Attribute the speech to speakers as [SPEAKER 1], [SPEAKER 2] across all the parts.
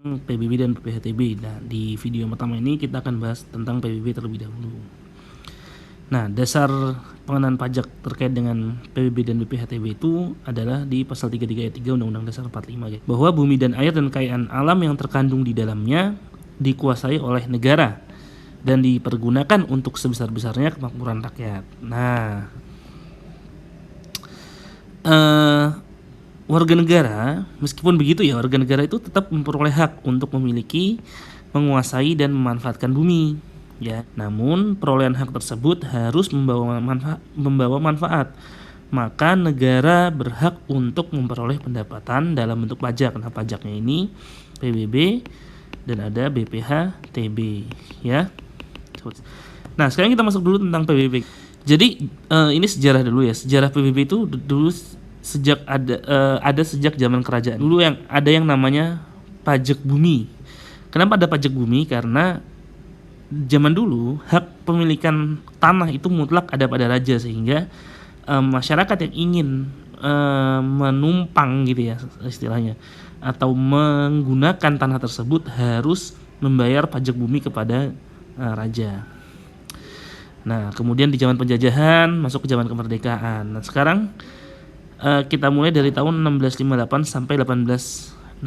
[SPEAKER 1] PBB dan PPHTB. Nah, di video yang pertama ini kita akan bahas tentang PBB terlebih dahulu. Nah, dasar pengenaan pajak terkait dengan PBB dan PPHTB itu adalah di pasal 33 ayat 3 Undang-Undang Dasar 45, guys. Bahwa bumi dan air dan kekayaan alam yang terkandung di dalamnya dikuasai oleh negara dan dipergunakan untuk sebesar-besarnya kemakmuran rakyat. Nah, warga negara, meskipun begitu ya, warga negara itu tetap memperoleh hak untuk memiliki, menguasai dan memanfaatkan bumi, ya. Namun perolehan hak tersebut harus membawa manfaat. Maka negara berhak untuk memperoleh pendapatan dalam bentuk pajak. Nah, pajaknya ini PBB dan ada BPHTB, ya. Nah, sekarang kita masuk dulu tentang PBB. Jadi ini sejarah dulu ya. Sejarah PBB itu dulu sejak ada sejak zaman kerajaan. Dulu yang ada yang namanya pajak bumi. Kenapa ada pajak bumi? Karena zaman dulu hak pemilikan tanah itu mutlak ada pada raja, sehingga masyarakat yang ingin menumpang gitu ya istilahnya, atau menggunakan tanah tersebut harus membayar pajak bumi kepada raja. Nah, kemudian di zaman penjajahan masuk ke zaman kemerdekaan. Nah, sekarang kita mulai dari tahun 1658 sampai 1685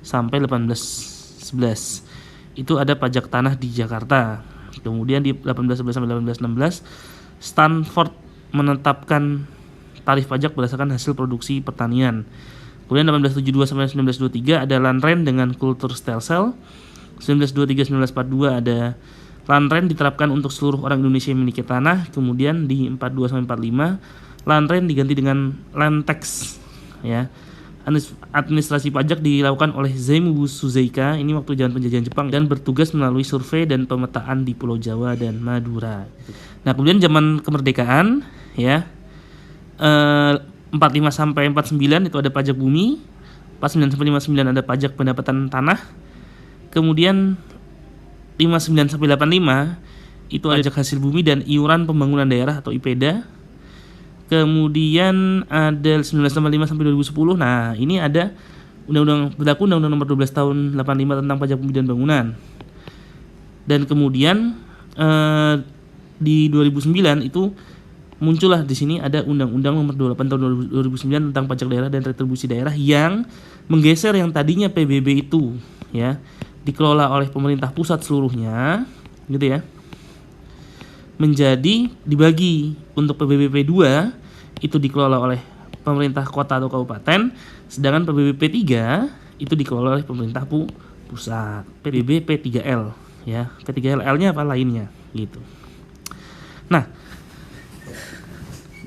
[SPEAKER 1] sampai 1811. Itu ada pajak tanah di Jakarta. Kemudian di 1811 sampai 1816 Stanford menetapkan tarif pajak berdasarkan hasil produksi pertanian. Kemudian 1872 sampai 1923 ada land rent dengan kultur stelsel. 1923-1942 ada land rent diterapkan untuk seluruh orang Indonesia yang memiliki tanah. Kemudian di 42 sampai 45 land rent diganti dengan land tax, ya. Administrasi pajak dilakukan oleh Zaimu Suzeika ini waktu zaman penjajahan Jepang dan bertugas melalui survei dan pemetaan di Pulau Jawa dan Madura. Nah, kemudian zaman kemerdekaan, ya, 45 sampai 49 itu ada pajak bumi. 49 sampai 59 ada pajak pendapatan tanah. Kemudian 59 sampai 85 itu pajak hasil bumi dan iuran pembangunan daerah atau IPEDA. Kemudian ada 1985 sampai 2010. Nah, ini ada berlaku Undang-Undang Nomor 12 Tahun 85 tentang pajak bumi dan bangunan. Dan kemudian di 2009 itu muncullah di sini ada Undang-Undang Nomor 28 Tahun 2009 tentang pajak daerah dan retribusi daerah yang menggeser yang tadinya PBB itu, ya, dikelola oleh pemerintah pusat seluruhnya, gitu ya, menjadi dibagi. Untuk PBB P2 itu dikelola oleh pemerintah kota atau kabupaten, sedangkan PBB P3 itu dikelola oleh pemerintah pusat. PBB P3L, ya. P3L-nya apa lainnya, gitu. Nah,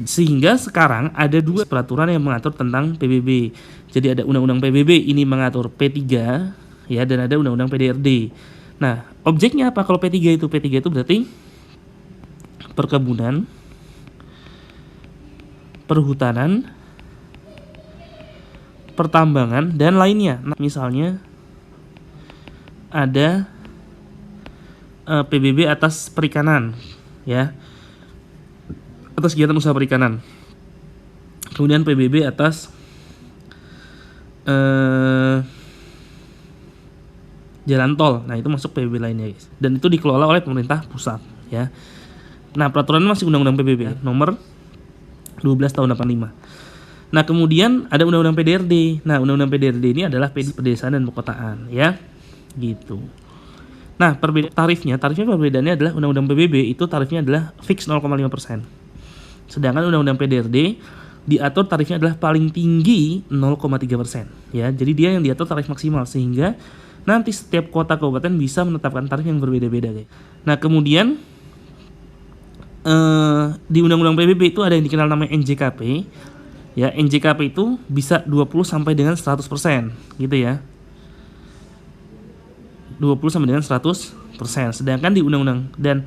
[SPEAKER 1] sehingga sekarang ada dua peraturan yang mengatur tentang PBB. Jadi ada Undang-Undang PBB ini mengatur P3, ya, dan ada Undang-Undang PDRD. Nah, objeknya apa kalau P3 itu? P3 itu berarti perkebunan, perhutanan, pertambangan, dan lainnya. Nah, misalnya ada PBB atas perikanan, ya, atas kegiatan usaha perikanan. Kemudian PBB atas jalan tol. Nah, itu masuk PBB lainnya, guys. Dan itu dikelola oleh pemerintah pusat, ya. Nah, peraturannya masih Undang-Undang PBB nomor 12 tahun 85. Nah, kemudian ada Undang-Undang PDRD. Nah, Undang-Undang PDRD ini adalah pedesaan dan perkotaan, ya. Gitu. Nah, tarifnya perbedaannya adalah Undang-Undang PBB itu tarifnya adalah fix 0,5%. Sedangkan Undang-Undang PDRD diatur tarifnya adalah paling tinggi 0,3%, ya. Jadi dia yang diatur tarif maksimal, sehingga nanti setiap kota kabupaten bisa menetapkan tarif yang berbeda-beda, guys. Nah, kemudian di Undang-Undang PBB itu ada yang dikenal namanya NJKP. Ya, NJKP itu bisa 20 sampai dengan 100%, gitu ya. 20 sampai dengan 100%. Sedangkan di Undang-Undang dan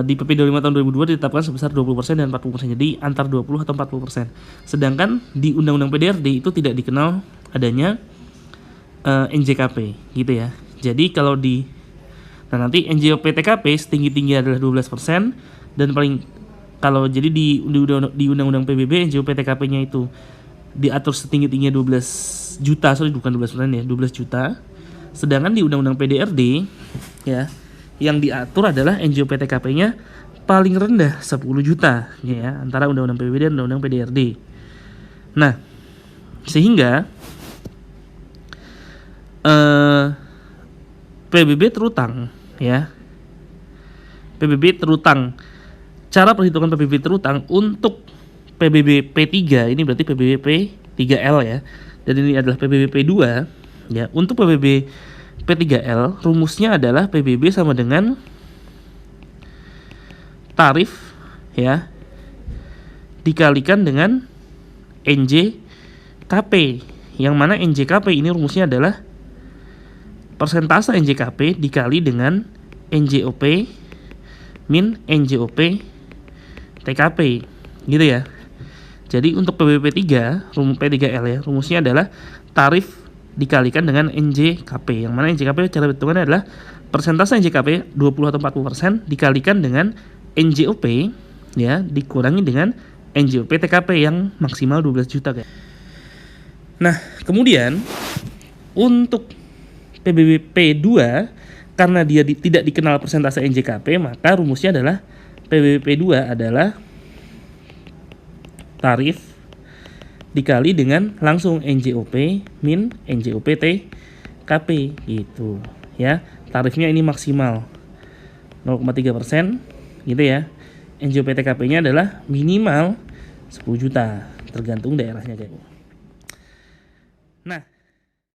[SPEAKER 1] di PP 25 tahun 2002 ditetapkan sebesar 20% dan 40%. Jadi antar 20 atau 40%. Sedangkan di Undang-Undang PDRD itu tidak dikenal adanya NJKP, gitu ya. Jadi kalau nanti NJOP-TKP setinggi-tinggi adalah 12%, dan kalau jadi di Undang-Undang PBB NJOP-TKP-nya itu diatur setinggi-tingginya 12 juta, sorry bukan 12% ya, 12 juta. Sedangkan di Undang-Undang PDRD ya, yang diatur adalah NJOP TKP-nya paling rendah 10 juta ya, antara Undang-Undang PBB dan Undang-Undang PDRD. Nah, sehingga PBB terutang ya. PBB terutang. Cara perhitungan PBB terutang untuk PBB P3 ini berarti PBB P3L ya. Dan ini adalah PBB P2 ya. Untuk PBB P3L rumusnya adalah PBB sama dengan tarif ya dikalikan dengan NJKP. Yang mana NJKP ini rumusnya adalah persentase NJKP dikali dengan NJOP min NJOP TKP gitu ya. Jadi untuk PBB 3 P3L ya, rumusnya adalah tarif dikalikan dengan NJKP. Yang mana NJKP cara hitungannya adalah persentase NJKP 20 atau 40% dikalikan dengan NJOP ya, dikurangi dengan NJOP TKP yang maksimal 12 juta guys. Nah, kemudian untuk PBB P2 karena dia tidak dikenal persentase NJKP, maka rumusnya adalah PBB P2 adalah tarif dikali dengan langsung NJOP min NJOP TKP gitu ya. Tarifnya ini maksimal 0,3% gitu ya. NJOP TKP-nya adalah minimal 10 juta tergantung daerahnya guys. Nah,